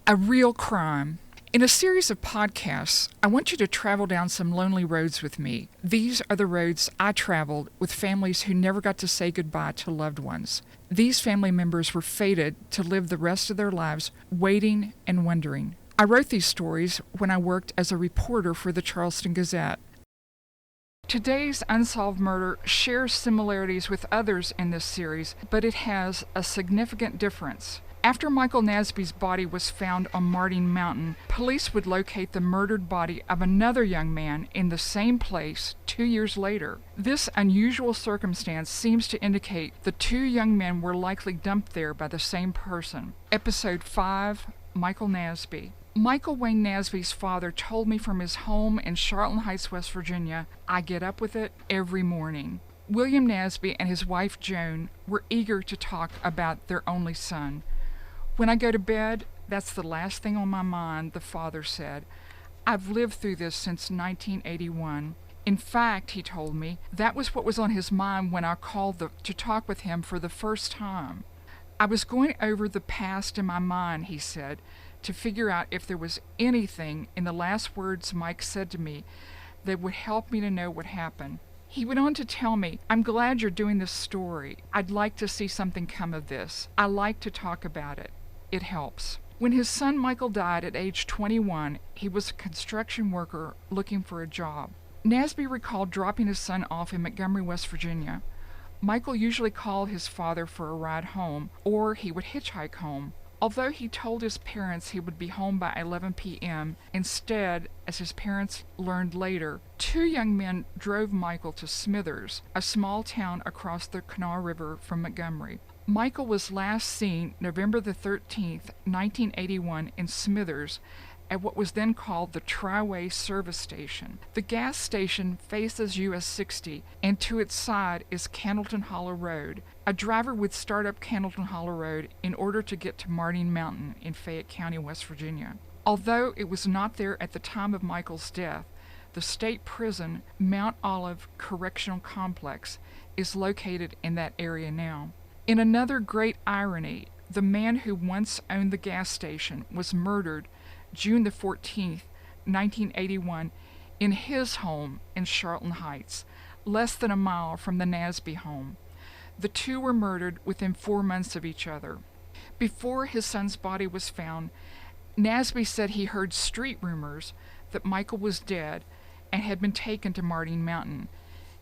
A real crime. In a series of podcasts, I want you to travel down some lonely roads with me. These are the roads I traveled with families who never got to say goodbye to loved ones. These family members were fated to live the rest of their lives waiting and wondering. I wrote these stories when I worked as a reporter for the Charleston Gazette. Today's unsolved murder shares similarities with others in this series, but it has a significant difference. After Michael Nasby's body was found on Martin Mountain, police would locate the murdered body of another young man in the same place 2 years later. This unusual circumstance seems to indicate the two young men were likely dumped there by the same person. Episode 5, Michael Nasby. Michael Wayne Nasby's father told me from his home in Charlton Heights, West Virginia, I get up with it every morning. William Nasby and his wife Joan were eager to talk about their only son. When I go to bed, that's the last thing on my mind, the father said. I've lived through this since 1981. In fact, he told me, that was what was on his mind when I called to talk with him for the first time. I was going over the past in my mind, he said, to figure out if there was anything in the last words Mike said to me that would help me to know what happened. He went on to tell me, I'm glad you're doing this story. I'd like to see something come of this. I like to talk about it. It helps. When his son Michael died at age 21, he was a construction worker looking for a job. Nasby recalled dropping his son off in Montgomery, West Virginia. Michael usually called his father for a ride home, or he would hitchhike home. Although he told his parents he would be home by 11 p.m., instead, as his parents learned later, two young men drove Michael to Smithers, a small town across the Kanawha River from Montgomery. Michael was last seen November the 13th, 1981 in Smithers at what was then called the Tri-Way Service Station. The gas station faces US 60, and to its side is Candleton Hollow Road. A driver would start up Candleton Hollow Road in order to get to Martin Mountain in Fayette County, West Virginia. Although it was not there at the time of Michael's death, the state prison, Mount Olive Correctional Complex, is located in that area now. In another great irony, the man who once owned the gas station was murdered June the 14th, 1981, in his home in Charlton Heights, less than a mile from the Nasby home. The two were murdered within 4 months of each other. Before his son's body was found, Nasby said he heard street rumors that Michael was dead and had been taken to Martin Mountain.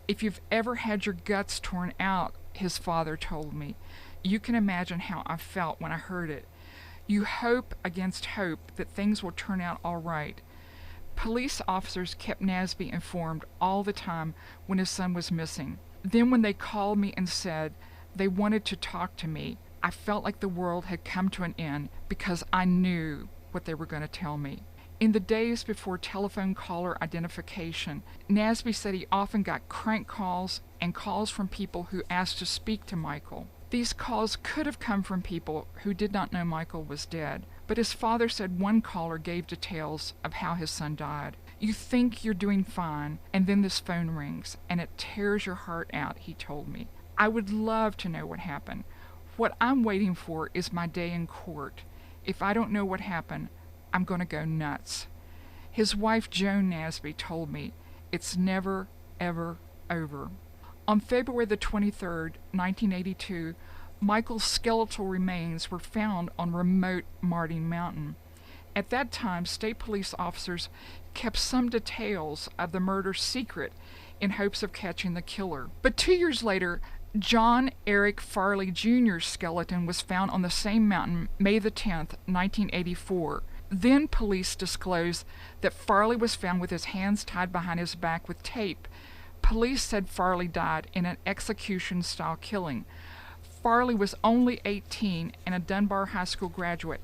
If you've ever had your guts torn out, his father told me, you can imagine how I felt when I heard it. You hope against hope that things will turn out all right. Police officers kept Nasby informed all the time when his son was missing. Then when they called me and said they wanted to talk to me, I felt like the world had come to an end because I knew what they were going to tell me. In the days before telephone caller identification, Nasby said he often got crank calls and calls from people who asked to speak to Michael. These calls could have come from people who did not know Michael was dead, but his father said one caller gave details of how his son died. You think you're doing fine, and then this phone rings, and it tears your heart out, he told me. I would love to know what happened. What I'm waiting for is my day in court. If I don't know what happened, I'm going to go nuts. His wife Joan Nasby told me, it's never, ever over. On February the 23rd, 1982, Michael's skeletal remains were found on remote Martin Mountain. At that time, state police officers kept some details of the murder secret in hopes of catching the killer. But 2 years later, John Eric Farley Jr.'s skeleton was found on the same mountain May the 10th, 1984. Then police disclosed that Farley was found with his hands tied behind his back with tape. Police said Farley died in an execution-style killing. Farley was only 18 and a Dunbar High School graduate.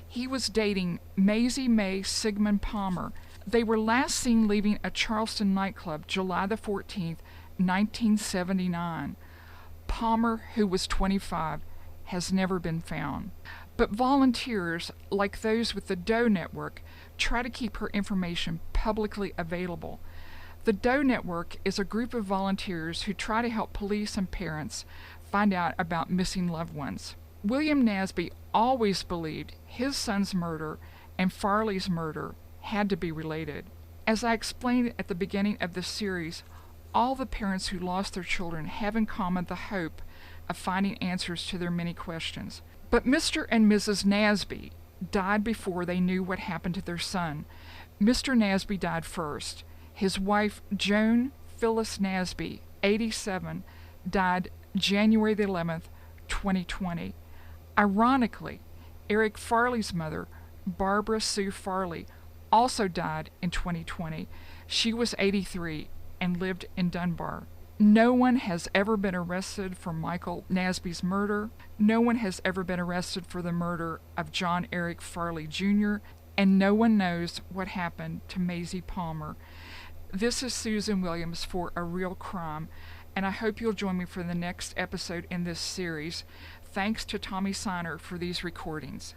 He was dating Maisie Mae Sigmund Palmer. They were last seen leaving a Charleston nightclub July the 14th, 1979. Palmer, who was 25, has never been found. But volunteers, like those with the Doe Network, try to keep her information publicly available. The Doe Network is a group of volunteers who try to help police and parents find out about missing loved ones. William Nasby always believed his son's murder and Farley's murder had to be related. As I explained at the beginning of this series, all the parents who lost their children have in common the hope of finding answers to their many questions. But Mr. and Mrs. Nasby died before they knew what happened to their son. Mr. Nasby died first. His wife, Joan Phyllis Nasby, 87, died January the 11th, 2020. Ironically, Eric Farley's mother, Barbara Sue Farley, also died in 2020. She was 83 and lived in Dunbar. No one has ever been arrested for Michael Nasby's murder. No one has ever been arrested for the murder of John Eric Farley Jr., and no one knows what happened to Maisie Palmer. This is Susan Williams for A Real Crime, and I hope you'll join me for the next episode in this series. Thanks to Tommy Siner for these recordings.